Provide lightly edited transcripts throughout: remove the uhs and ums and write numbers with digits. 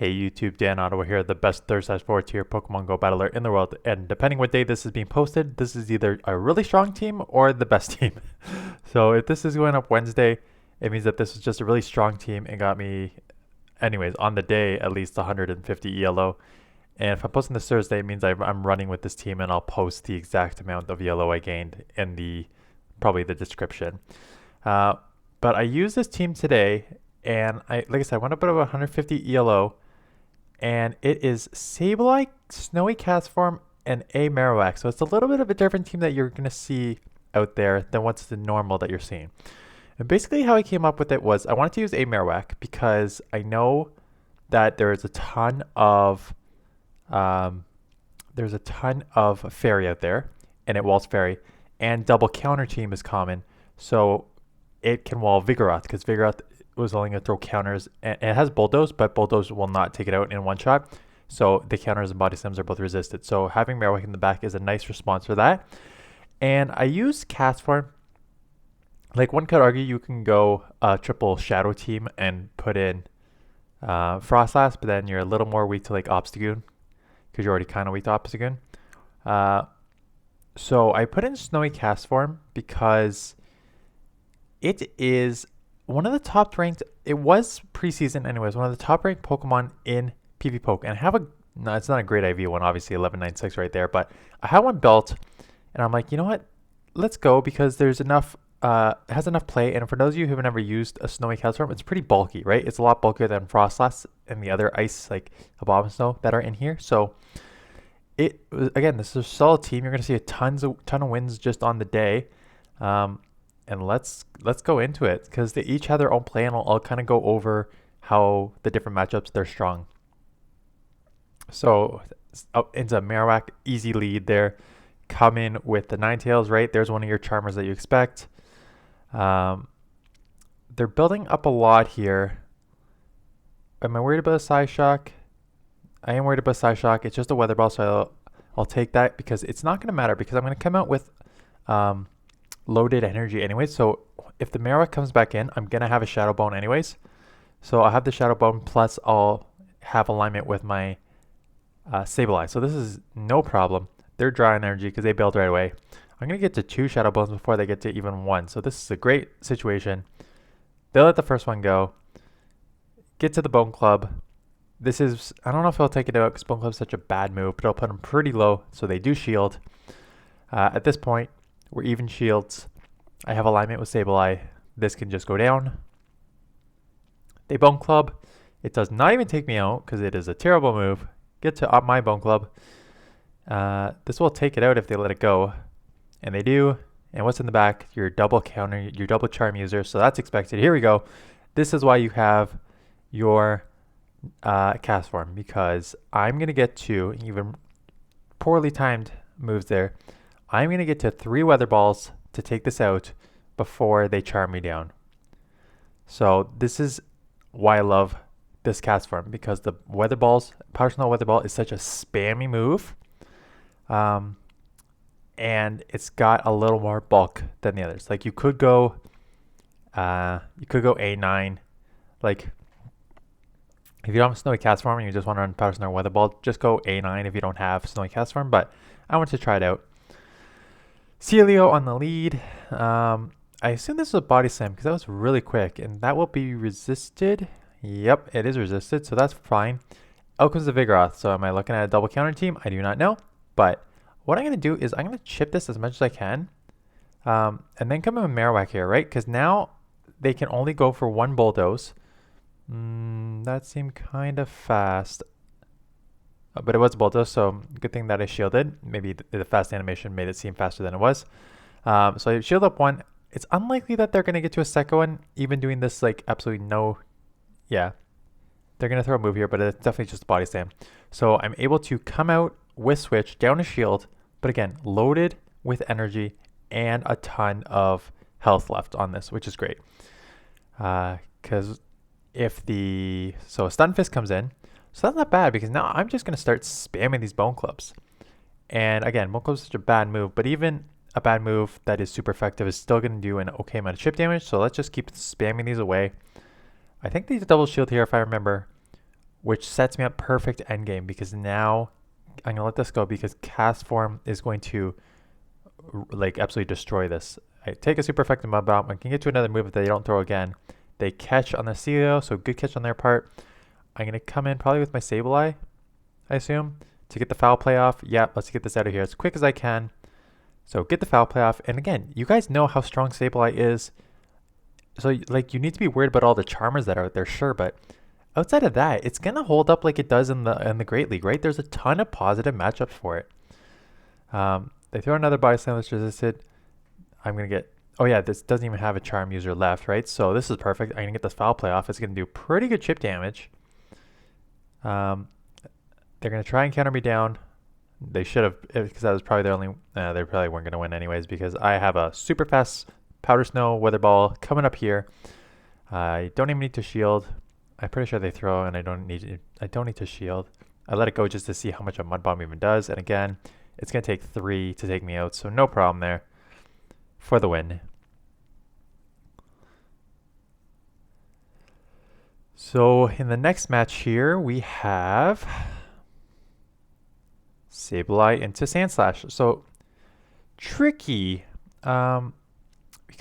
Hey YouTube, Dan Ottawa here, the best third slash fourth tier Pokemon Go battler in the world. And depending what day this is being posted, this is either a really strong team or the best team. So if this is going up Wednesday, it means that this is just a really strong team and got me, anyways, on the day at least 150 ELO. And if I'm posting this Thursday, it means I'm running with this team and I'll post the exact amount of ELO I gained in probably the description. But I used this team today and like I said, I went up about 150 ELO. And it is Sableye, Snowy Castform, and a Marowak. So it's a little bit of a different team that you're going to see out there than what's the normal that you're seeing. And basically how I came up with it was I wanted to use a Marowak because I know that there's a ton of fairy out there, and it walls fairy, and double counter team is common. So it can wall Vigoroth because Vigoroth was only going to throw counters, and it has bulldoze, but bulldoze will not take it out in one shot, so the counters and body slams are both resisted. So having Marowak in the back is a nice response for that. And I use Castform. Like, one could argue you can go triple shadow team and put in froslass, but then you're a little more weak to like Obstagoon because you're already kind of weak to Obstagoon. So I put in Snowy Castform because it is one of the top ranked, it was preseason anyways, one of the top ranked Pokemon in PvPoke. And I have no, it's not a great IV one, obviously 1196 right there, but I have one built and I'm like, you know what, let's go because there's enough, it has enough play. And for those of you who have never used a Snowy Castform, it's pretty bulky, right? It's a lot bulkier than Froslass and the other ice, like Abomasnow, that are in here. So again, this is a solid team. You're going to see a ton of wins just on the day. And let's go into it because they each have their own play, and I'll kind of go over how the different matchups they're strong. So up into Marowak, easy lead there. Come in with the Ninetales, right? There's one of your Charmers that you expect. They're building up a lot here. Am I worried about a Psyshock? I am worried about Psyshock. It's just a Weather Ball, so I'll take that because it's not going to matter because I'm going to come out with loaded energy anyways. So if the Marowak comes back in, I'm going to have a Shadow Bone anyways. So I'll have the Shadow Bone plus I'll have alignment with my Sableye. So this is no problem. They're dry on energy because they build right away. I'm going to get to 2 Shadow Bones before they get to even 1. So this is a great situation. They'll let the first one go. Get to the Bone Club. This is, I don't know if I'll take it out because Bone Club is such a bad move, but I'll put them pretty low so they do shield. At this point, we're even shields. I have alignment with Sableye. This can just go down. They Bone Club. It does not even take me out because it is a terrible move. Get to up my Bone Club. This will take it out if they let it go. And they do. And what's in the back? Your double counter, your double charm user. So that's expected. Here we go. This is why you have your Castform, because I'm going to get to, even poorly timed moves there, I'm going to get to 3 Weather Balls to take this out before they charm me down. So this is why I love this Castform, because the Weather Balls, Powder Snow Weather Ball is such a spammy move. And it's got a little more bulk than the others. Like you could go A9. Like if you don't have Snowy Castform and you just want to run Powder Snow Weather Ball, just go A9 if you don't have Snowy Castform. But I want to try it out. Celio on the lead. I assume this is a body slam because that was really quick, and that will be resisted. Yep, it is resisted, so that's fine. Out comes the Vigoroth. So am I looking at a double counter team? I do not know. But what I'm going to do is I'm going to chip this as much as I can, and then come in with Marowak here, right? Because now they can only go for 1 Bulldoze. That seemed kind of fast. But it was a Bulldoze, so good thing that I shielded. Maybe the fast animation made it seem faster than it was. So I shield up 1. It's unlikely that they're going to get to a second one, even doing this like absolutely no... Yeah, they're going to throw a move here, but it's definitely just a body slam. So I'm able to come out with Switch, down a shield, but again, loaded with energy and a ton of health left on this, which is great. Because if so a Stun Fist comes in, so that's not bad because now I'm just going to start spamming these Bone Clubs. And again, Bone Clubs is such a bad move, but even a bad move that is super effective is still going to do an okay amount of chip damage. So let's just keep spamming these away. I think these double shield here, if I remember, which sets me up perfect endgame because now I'm going to let this go because Castform is going to like absolutely destroy this. I take a super effective mud bomb. I can get to another move if they don't throw again. They catch on the ELO, so good catch on their part. I'm going to come in probably with my Sableye, I assume, to get the foul play off. Yeah, let's get this out of here as quick as I can. So get the foul play off. And again, you guys know how strong Sableye is. So like you need to be worried about all the charmers that are out there, sure, but outside of that, it's going to hold up like it does in the Great League, right? There's a ton of positive matchups for it. They throw another body slam that's resisted. I'm going to get... Oh yeah, this doesn't even have a charm user left, right? So this is perfect. I'm going to get this foul play off. It's going to do pretty good chip damage. They're going to try and counter me down. They should have, because that was probably their only... they probably weren't going to win anyways because I have a super fast Powder Snow Weather Ball coming up here. I don't even need to shield. I'm pretty sure they throw and I don't need to shield. I let it go just to see how much a Mud Bomb even does. And again, it's going to take 3 to take me out, so no problem there for the win. So in the next match here, we have Sableye into Sandslash. So tricky, because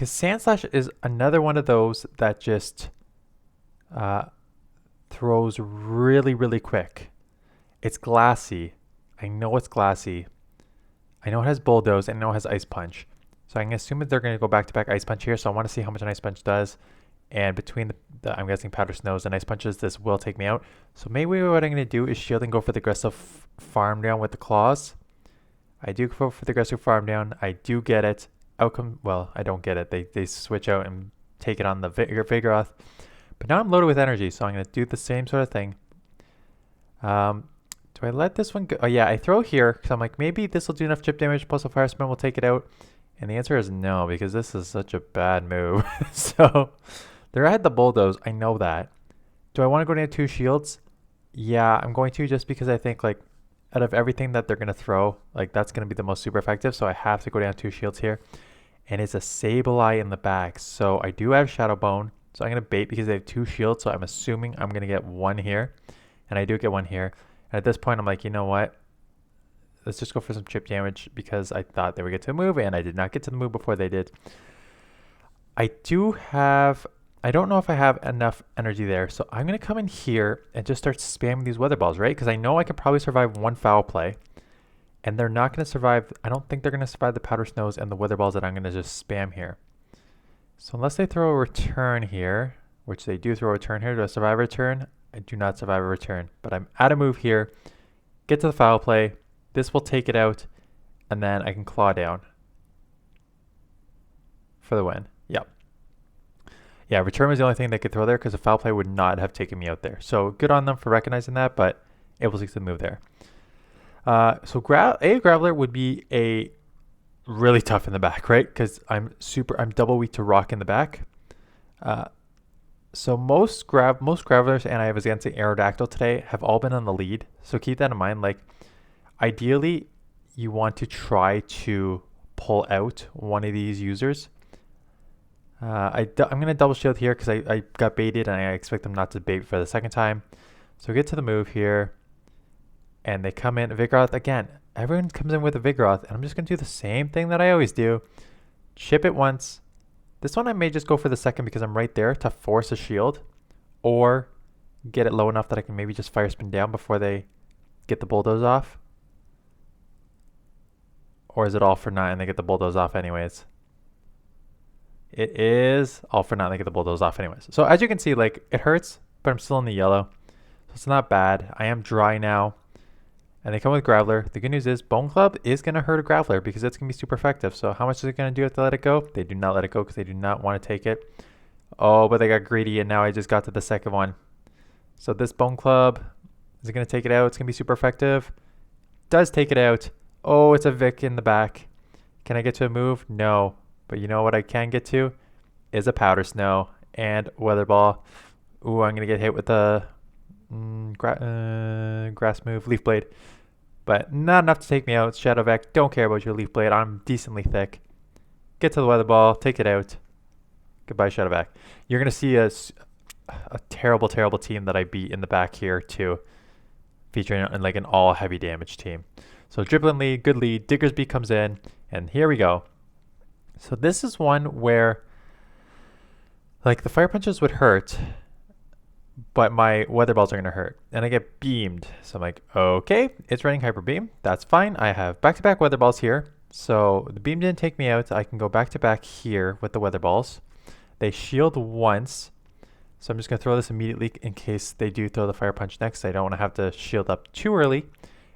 Sandslash is another one of those that just throws really, really quick. It's glassy. I know it's glassy. I know it has Bulldoze. I know it has Ice Punch. So I'm assuming they're going to go back-to-back Ice Punch here. So I want to see how much an Ice Punch does. And between I'm guessing Powder Snows and Ice Punches, this will take me out. So maybe what I'm going to do is shield and go for the aggressive farm down with the claws. I do go for the aggressive farm down. I do get it. Outcome, well, I don't get it. They switch out and take it on the Vigoroth. But now I'm loaded with energy, so I'm going to do the same sort of thing. Do I let this one go? Oh yeah, I throw here because I'm like, maybe this will do enough chip damage plus a Fire Spin will take it out. And the answer is no, because this is such a bad move. So there I had the Bulldoze. I know that. Do I want to go down 2 shields? Yeah, I'm going to just because I think like out of everything that they're going to throw, like that's going to be the most super effective. So I have to go down 2 shields here. And it's a Sableye in the back. So I do have Shadow Bone. So I'm going to bait because they have 2 shields. So I'm assuming I'm going to get 1 here. And I do get 1 here. And at this point, I'm like, you know what? Let's just go for some chip damage because I thought they would get to the move. And I did not get to the move before they did. I don't know if I have enough energy there. So I'm going to come in here and just start spamming these weather balls, right? Because I know I can probably survive 1 foul play. And they're not going to survive. I don't think they're going to survive the Powder Snows and the weather balls that I'm going to just spam here. So unless they throw a return here, which they do throw a return here, do I survive a return? I do not survive a return. But I'm out of move here. Get to the foul play. This will take it out. And then I can claw down for the win. Yep. Yeah, return was the only thing they could throw there because the foul play would not have taken me out there. So good on them for recognizing that, but able to get the move there. So Graveler would be a really tough in the back, right? Because I'm double weak to rock in the back. So most Gravelers, and I was against the Aerodactyl today, have all been on the lead. So keep that in mind. Like, ideally, you want to try to pull out one of these users. I'm going to double shield here because I got baited and I expect them not to bait for the second time. So get to the move here. And they come in. Vigoroth, again, everyone comes in with a Vigoroth. And I'm just going to do the same thing that I always do. Chip it once. This one I may just go for the second because I'm right there to force a shield. Or get it low enough that I can maybe just Fire Spin down before they get the Bulldoze off. Or is it all for naught and they get the Bulldoze off anyways? It is all for naught and they get the Bulldoze off anyways. So as you can see, like, it hurts, but I'm still in the yellow. So it's not bad. I am dry now. And they come with Graveler. The good news is Bone Club is going to hurt a Graveler because it's going to be super effective. So how much is it going to do if they let it go? They do not let it go because they do not want to take it. Oh, but they got greedy and now I just got to the second one. So this Bone Club, is it going to take it out? It's going to be super effective. Does take it out. Oh, it's a Vic in the back. Can I get to a move? No. But you know what I can get to? Is a Powder Snow and Weather Ball. Ooh, I'm going to get hit with the grass move, Leaf Blade. But not enough to take me out. Shadow Vac, don't care about your Leaf Blade. I'm decently thick. Get to the Weather Ball, take it out. Goodbye, Shadow Vac. You're going to see a terrible, terrible team that I beat in the back here too, featuring like an all heavy damage team. So dribbling lead, good lead. Diggersby comes in, and here we go. So this is one where like the fire punches would hurt, but my weather balls are going to hurt, and I get beamed. So I'm like, okay, it's running hyper beam. That's fine. I have back-to-back weather balls here. So the beam didn't take me out. I can go back-to-back here with the weather balls. They shield once. So I'm just going to throw this immediately in case they do throw the fire punch next. I don't want to have to shield up too early.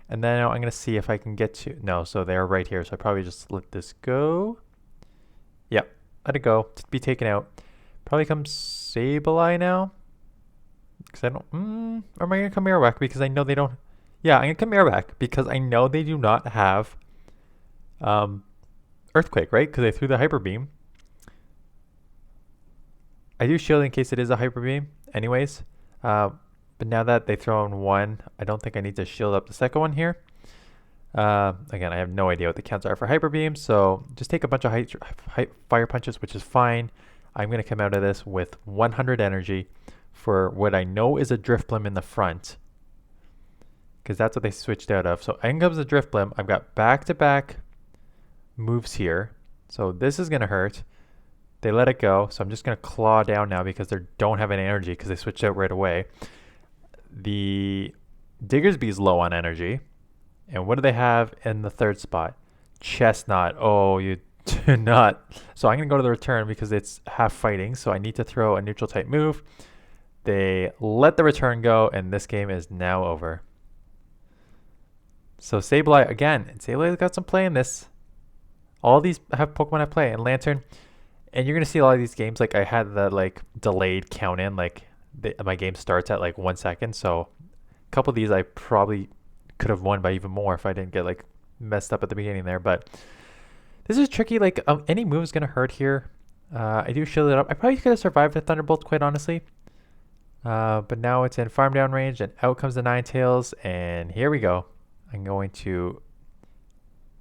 And then I'm going to see if I can get to... No, so they're right here. So I probably just let this go. Yep, let it go. To be taken out. Probably comes Sableye now. Because I don't... or am I going to come Marowak? Because I know they don't... Yeah, I'm going to come Marowak. Because I know they do not have... Earthquake, right? Because they threw the Hyper Beam. I do shield in case it is a Hyper Beam. Anyways. But now that they throw in one, I don't think I need to shield up the second one here. Again, I have no idea what the counts are for Hyper Beam. So just take a bunch of fire punches, which is fine. I'm going to come out of this with 100 energy for what I know is a Drift Blim in the front. Because that's what they switched out of. So in comes the Drift Blim. I've got back-to-back moves here. So this is going to hurt. They let it go. So I'm just going to claw down now because they don't have any energy because they switched out right away. The Diggersby is low on energy. And what do they have in the third spot? Chestnut. Oh, you do not. So I'm going to go to the return because it's half fighting. So I need to throw a neutral type move. They let the return go, and this game is now over. So Sableye, again, Sableye's got some play in this. All these have Pokemon I play, and Lantern. And you're going to see a lot of these games, like I had the like delayed count in, like my game starts at like 1 second. So a couple of these I probably could have won by even more if I didn't get like messed up at the beginning there. But this is tricky. Like any move is going to hurt here. I do shield it up. I probably could have survived the Thunderbolt, quite honestly. But now it's in farm down range, and out comes the Ninetales, and here we go. I'm going to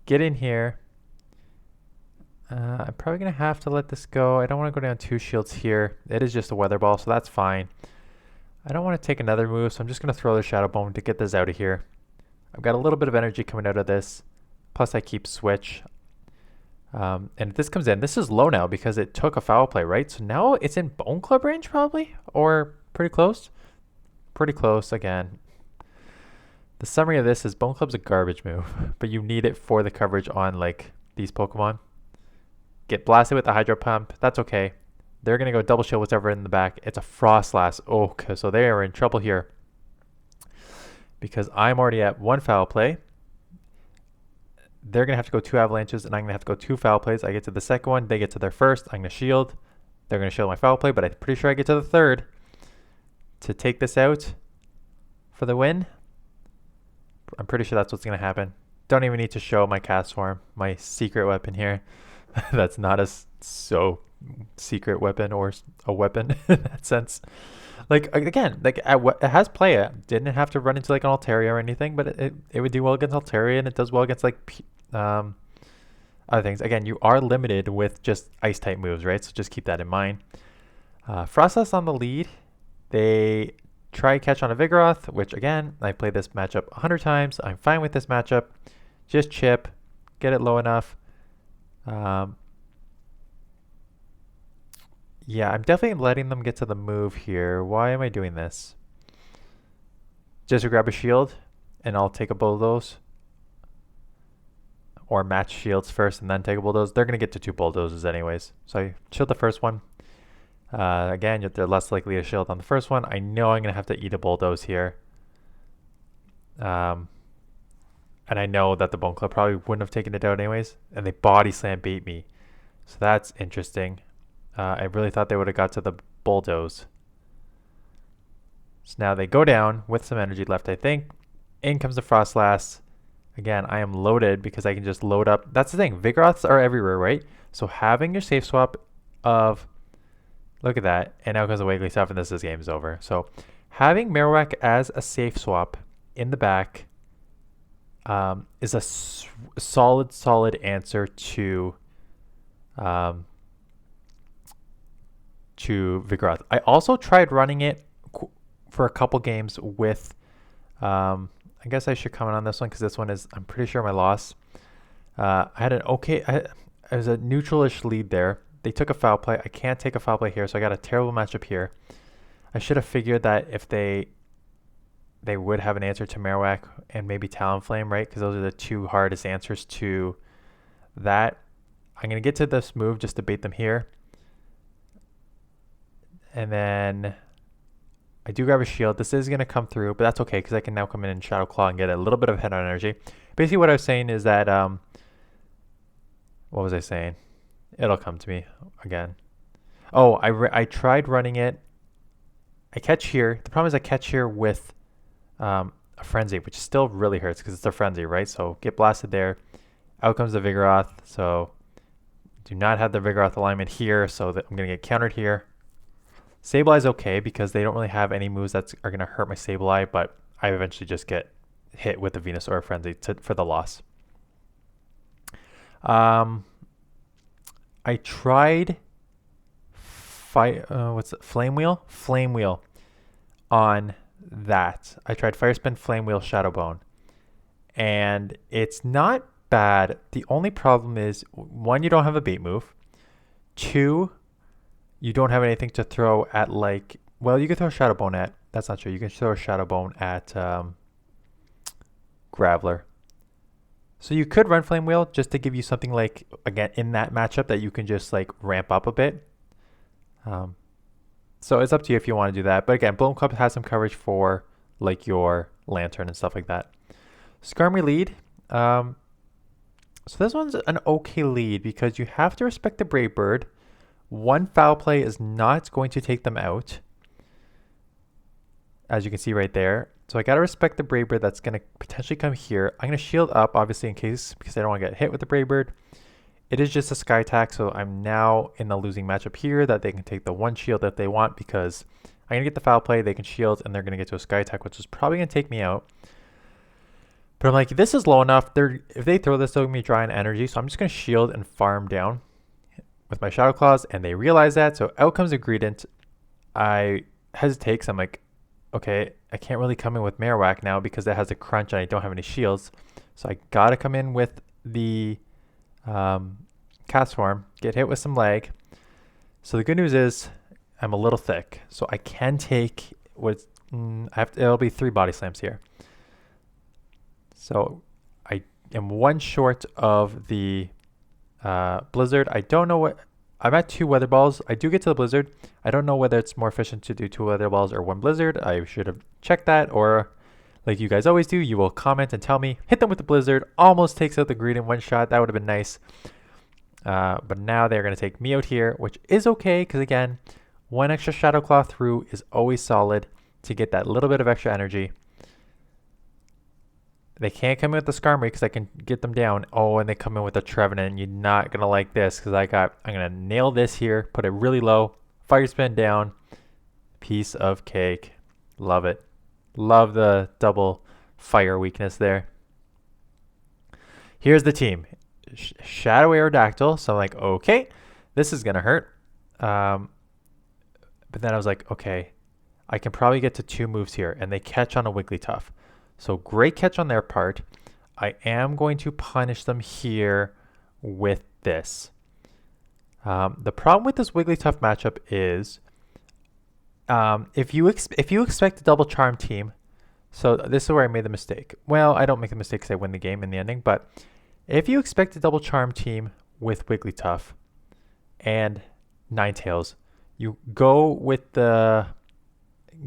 get in here. I'm probably going to have to let this go. I don't want to go down 2 shields here. It is just a weather ball, so that's fine. I don't want to take another move, so I'm just going to throw the Shadow Bone to get this out of here. I've got a little bit of energy coming out of this. Plus I keep Switch. And if this comes in, this is low now because it took a foul play, right? So now it's in Bone Club range probably? Or pretty close? Pretty close again. The summary of this is Bone Club's a garbage move, but you need it for the coverage on like these Pokemon. Get blasted with the Hydro Pump. That's okay. They're going to go double shield whatever in the back. It's a Froslass. Okay, so they are in trouble here. Because I'm already at 1 foul play. They're going to have to go 2 avalanches, and I'm going to have to go 2 foul plays. I get to the second one. They get to their first. I'm going to shield. They're going to shield my foul play, but I'm pretty sure I get to the third to take this out for the win. I'm pretty sure that's what's going to happen. Don't even need to show my Castform, my secret weapon here. That's not a so secret weapon or a weapon in that sense. Like, again, like it has play. It didn't have to run into like an Altaria or anything, but it would do well against Altaria, and it does well against like other things. Again, you are limited with just ice type moves, right? So just keep that in mind. Froslass on the lead. They try catch on a Vigoroth, which again, I played this matchup 100 times. I'm fine with this matchup. Just chip, get it low enough. Yeah, I'm definitely letting them get to the move here. Why am I doing this? Just to grab a shield, and I'll take a bulldoze. Or match shields first and then take a bulldoze. They're going to get to 2 bulldozes anyways. So I shield the first one. Again, they're less likely to shield on the first one. I know I'm going to have to eat a bulldoze here. And I know that the Bone Club probably wouldn't have taken it out anyways. And they body slam beat me. So that's interesting. I really thought they would have got to the bulldoze. So now they go down with some energy left, I think. In comes the Froslass. Again, I am loaded because I can just load up. That's the thing. Vigoroths are everywhere, right? So having your safe swap of... Look at that. And now comes the Wiggly stuff, and this game is over. So having Marowak as a safe swap in the back is a solid answer to to Vigoroth. I also tried running it for a couple games with, I guess I should comment on this one because this one is, I'm pretty sure, my loss. I had an okay, I was a neutral-ish lead there. They took a foul play. I can't take a foul play here, so I got a terrible matchup here. I should have figured that if they would have an answer to Marowak and maybe Talonflame, right? Because those are the two hardest answers to that. I'm going to get to this move just to bait them here. And then I do grab a shield. This is going to come through, but that's okay because I can now come in and Shadow Claw and get a little bit of head on energy. Basically what I was saying is that, what was I saying? It'll come to me again. Oh, I tried running it. I catch here. The problem is I catch here with a Frenzy, which still really hurts because it's a Frenzy, right? So get blasted there. Out comes the Vigoroth. So do not have the Vigoroth alignment here, so that I'm going to get countered here. Sableye is okay because they don't really have any moves that are going to hurt my Sableye, but I eventually just get hit with the Venusaur Frenzy for the loss. I tried Flame Wheel on that. I tried Fire Spin, Flame Wheel, Shadow Bone, and it's not bad. The only problem is, one, you don't have a bait move. Two, you don't have anything to throw at, like, well, you could throw Shadow Bone at, that's not true. You can throw a Shadow Bone at Graveler. So you could run Flame Wheel just to give you something like, again, in that matchup that you can just like ramp up a bit. So it's up to you if you want to do that. But again, Blown Club has some coverage for like your Lantern and stuff like that. Skarmory lead. So this one's an okay lead because you have to respect the Brave Bird. One foul play is not going to take them out, as you can see right there. So I got to respect the Brave Bird that's going to potentially come here. I'm going to shield up, obviously, in case, because I don't want to get hit with the Brave Bird. It is just a Sky Attack, so I'm now in the losing matchup here that they can take the one shield if they want, because I'm going to get the foul play, they can shield, and they're going to get to a Sky Attack, which is probably going to take me out. But I'm like, this is low enough. If they throw this, they're going to be dry on energy, so I'm just going to shield and farm down with my Shadow Claws, and they realize that, so out comes a Greedent. I hesitate because I'm like, okay, I can't really come in with Marowak now because it has a crunch and I don't have any shields. So I gotta come in with the Castform, get hit with some lag. So the good news is I'm a little thick, so I can take what it'll be 3 body slams here. So I am one short of the Blizzard. I don't know what. I'm at 2 Weather Balls. I do get to the Blizzard. I don't know whether it's more efficient to do 2 Weather Balls or 1 Blizzard. I should have checked that, or like you guys always do, you will comment and tell me. Hit them with the Blizzard. Almost takes out the Greed in one shot. That would have been nice. But now they're going to take me out here, which is okay because, again, 1 extra Shadow Claw through is always solid to get that little bit of extra energy. They can't come in with the Skarmory because I can get them down. Oh, and they come in with the Trevenant. You're not going to like this because I'm going to nail this here, put it really low, Fire Spin down, piece of cake. Love it. Love the double fire weakness there. Here's the team. Shadow Aerodactyl. So I'm like, okay, this is going to hurt. But then I was like, okay, I can probably get to 2 moves here. And they catch on a Wigglytuff. So great catch on their part. I am going to punish them here with this. The problem with this Wigglytuff matchup is if you expect a double charm team, so this is where I made the mistake. Well, I don't make the mistake because I win the game in the ending, but if you expect a double charm team with Wigglytuff and Ninetales, you go with the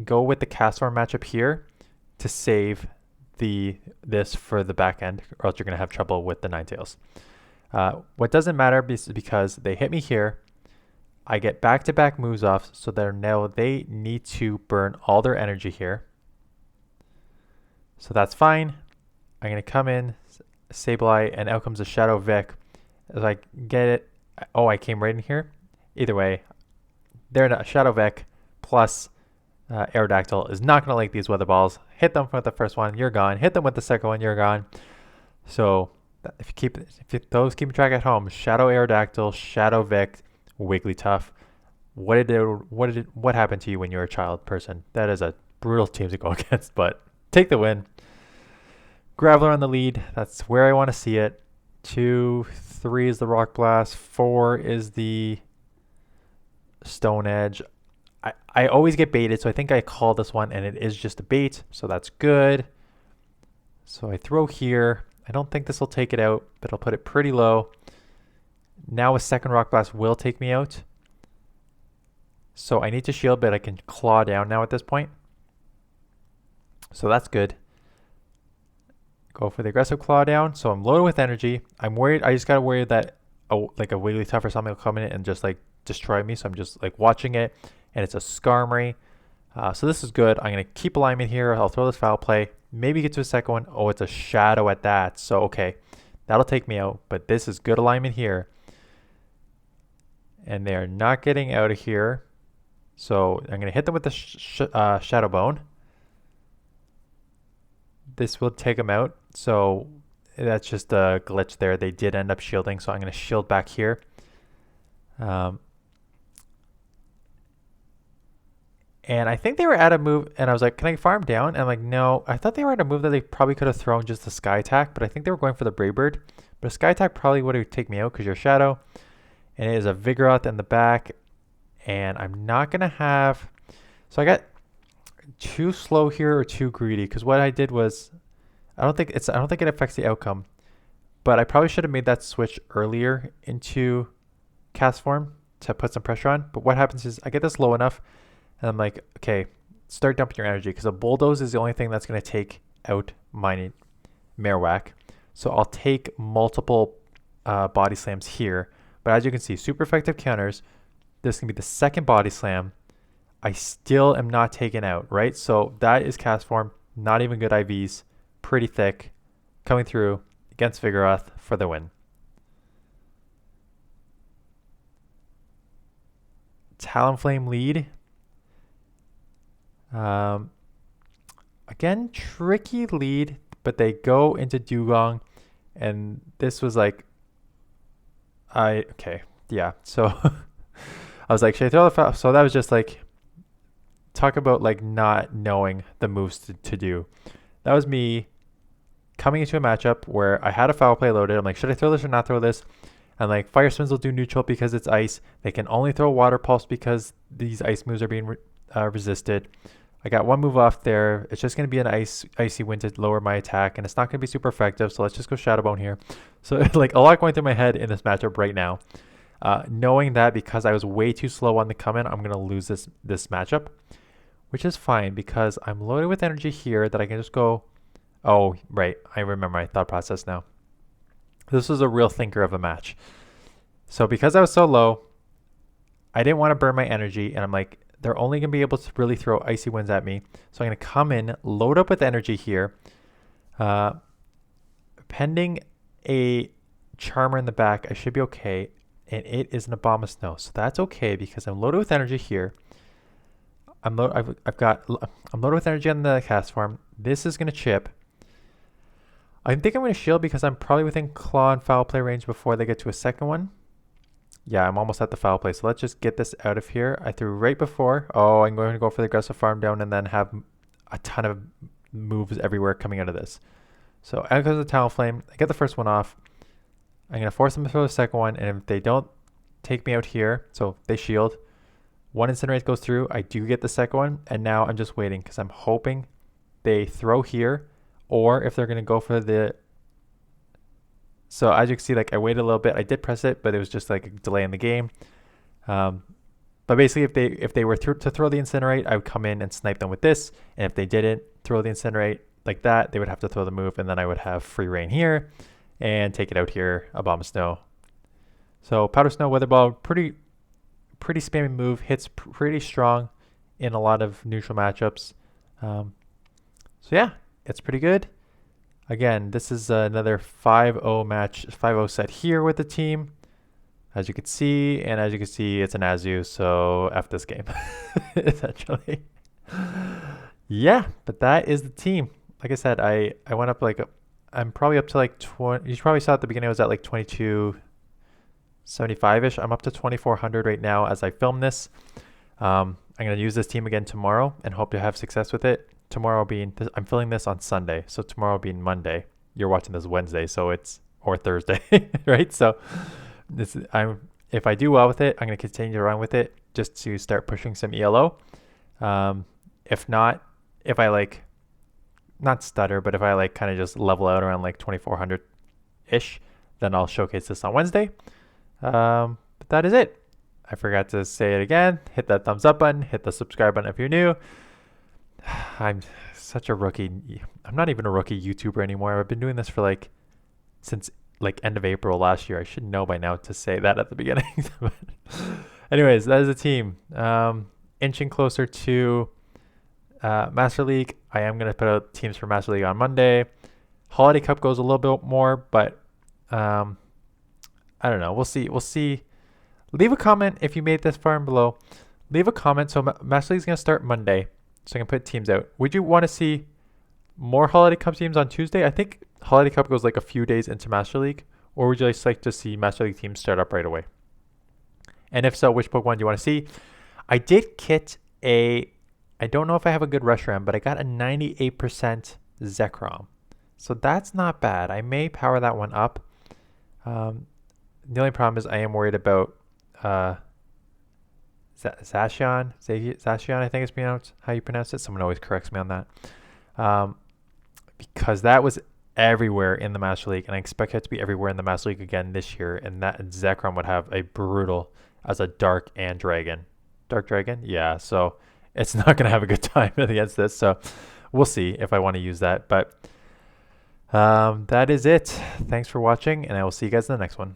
Castform matchup here to save this for the back end, or else you're going to have trouble with the Ninetales. What doesn't matter is because they hit me here, I get back-to-back moves off, so now they need to burn all their energy here. So that's fine. I'm going to come in, Sableye, and out comes a Shadow Vic. As I get it, oh, I came right in here. Either way, they're not Shadow Vic plus Aerodactyl is not going to like these Weather Balls. Hit them with the first one, you're gone. Hit them with the second one, you're gone. So if those keep track at home, Shadow Aerodactyl, Shadow Vic, Wigglytuff. What happened to you when you were a child person? That is a brutal team to go against, but take the win. Graveler on the lead. That's where I want to see it. 2, 3 is the Rock Blast. 4 is the Stone Edge. I always get baited, so I think I call this one, and it is just a bait, so that's good. So I throw here. I don't think this will take it out, but I'll put it pretty low. Now a second Rock Blast will take me out. So I need to shield, but I can claw down now at this point. So that's good. Go for the aggressive claw down. So I'm loaded with energy. I'm worried. I just got to worry that like a Wigglytuff or something will come in and just like destroy me. So I'm just like watching it, and it's a Skarmory. So this is good. I'm going to keep alignment here. I'll throw this foul play. Maybe get to a second one. Oh, it's a Shadow at that. So, okay. That'll take me out. But this is good alignment here. And they are not getting out of here. So I'm going to hit them with the Shadow Bone. This will take them out. So that's just a glitch there. They did end up shielding. So I'm going to shield back here. And I think they were at a move, and I was like, can I farm down? And I'm like, no. I thought they were at a move that they probably could have thrown just a Sky Attack, but I think they were going for the Brave Bird. But a Sky Attack probably would have taken me out because you're Shadow. And it is a Vigoroth in the back. And I'm not going to have... So I got too slow here or too greedy, because what I did was... I don't think it affects the outcome. But I probably should have made that switch earlier into Castform to put some pressure on. But what happens is I get this low enough, and I'm like, okay, start dumping your energy, because a Bulldoze is the only thing that's going to take out my Marowak. So I'll take multiple Body Slams here. But as you can see, super effective counters. This can be the second Body Slam. I still am not taken out, right? So that is Castform. Not even good IVs. Pretty thick. Coming through against Vigoroth for the win. Talonflame lead. Again, tricky lead, but they go into Dugong, and this was like, yeah. So I was like, should I throw the foul? So that was just like, talk about like not knowing the moves to do. That was me coming into a matchup where I had a foul play loaded. I'm like, should I throw this or not throw this? And like, Fire Spins will do neutral because it's ice. They can only throw Water Pulse because these ice moves are being resisted. I got one move off there. It's just going to be an icy wind to lower my attack, and it's not going to be super effective. So let's just go Shadow Bone here. So like a lot going through my head in this matchup right now. Knowing that because I was way too slow on the come in, I'm going to lose this matchup, which is fine because I'm loaded with energy here that I can just go. Oh, right. I remember my thought process now. This was a real thinker of a match. So because I was so low, I didn't want to burn my energy, and I'm like, they're only going to be able to really throw icy winds at me. So I'm going to come in, load up with energy here. Pending a Charmer in the back, I should be okay. And it is an Abomasnow. So that's okay because I'm loaded with energy here. I'm loaded with energy on the Castform. This is going to chip. I think I'm going to shield because I'm probably within Claw and Foul Play range before they get to a second one. Yeah, I'm almost at the foul play. So let's just get this out of here. I threw right before. Oh, I'm going to go for the aggressive farm down and then have a ton of moves everywhere coming out of this. So out goes the Talonflame. I get the first one off. I'm going to force them to throw the second one. And if they don't take me out here, so they shield. One Incinerate goes through. I do get the second one. And now I'm just waiting because I'm hoping they throw here. Or if they're going to go for the... So as you can see, like I waited a little bit. I did press it, but it was just like a delay in the game. But basically, if they were to throw the Incinerate, I would come in and snipe them with this. And if they didn't throw the Incinerate like that, they would have to throw the move, and then I would have free reign here and take it out here. Abomasnow. So Powder Snow, Weather Ball, pretty spammy move. Hits pretty strong in a lot of neutral matchups. So yeah, it's pretty good. Again, this is another 5-0 match, 5-0 set here with the team, as you can see. And as you can see, it's an Azu, so F this game, essentially. Yeah, but that is the team. Like I said, I went up like, I'm probably up to like 20. You probably saw at the beginning I was at like 22, 75-ish. I'm up to 2,400 right now as I film this. I'm going to use this team again tomorrow and hope to have success with it. Tomorrow being, I'm filming this on Sunday, so tomorrow being Monday. You're watching this Wednesday, so it's, or Thursday, right? So if I do well with it, I'm going to continue to run with it just to start pushing some ELO. If not, if I like, not stutter, but if I like kind of just level out around like 2,400-ish, then I'll showcase this on Wednesday. But that is it. I forgot to say it again. Hit that thumbs up button. Hit the subscribe button if you're new. I'm such a rookie. I'm not even a rookie YouTuber anymore. I've been doing this for since end of April last year. I should know by now to say that at the beginning. But anyways, that is a team. Inching closer to Master League. I am going to put out teams for Master League on Monday. Holiday Cup goes a little bit more, but I don't know. We'll see. Leave a comment if you made this far and below. Leave a comment. So Master League is going to start Monday, so I can put teams out. Would you want to see more Holiday Cup teams on Tuesday? I think Holiday Cup goes like a few days into Master League. Or would you just like to see Master League teams start up right away? And if so, which Pokemon do you want to see? I did kit I don't know if I have a good Reshiram, but I got a 98% Zekrom. So that's not bad. I may power that one up. The only problem is I am worried about Zacian, I think it's how you pronounce it. Someone always corrects me on that. Because that was everywhere in the Master League, and I expect it to be everywhere in the Master League again this year, and that Zekrom would have a brutal as a Dark and Dragon. Dark Dragon? Yeah, so it's not going to have a good time against this, so we'll see if I want to use that. But that is it. Thanks for watching, and I will see you guys in the next one.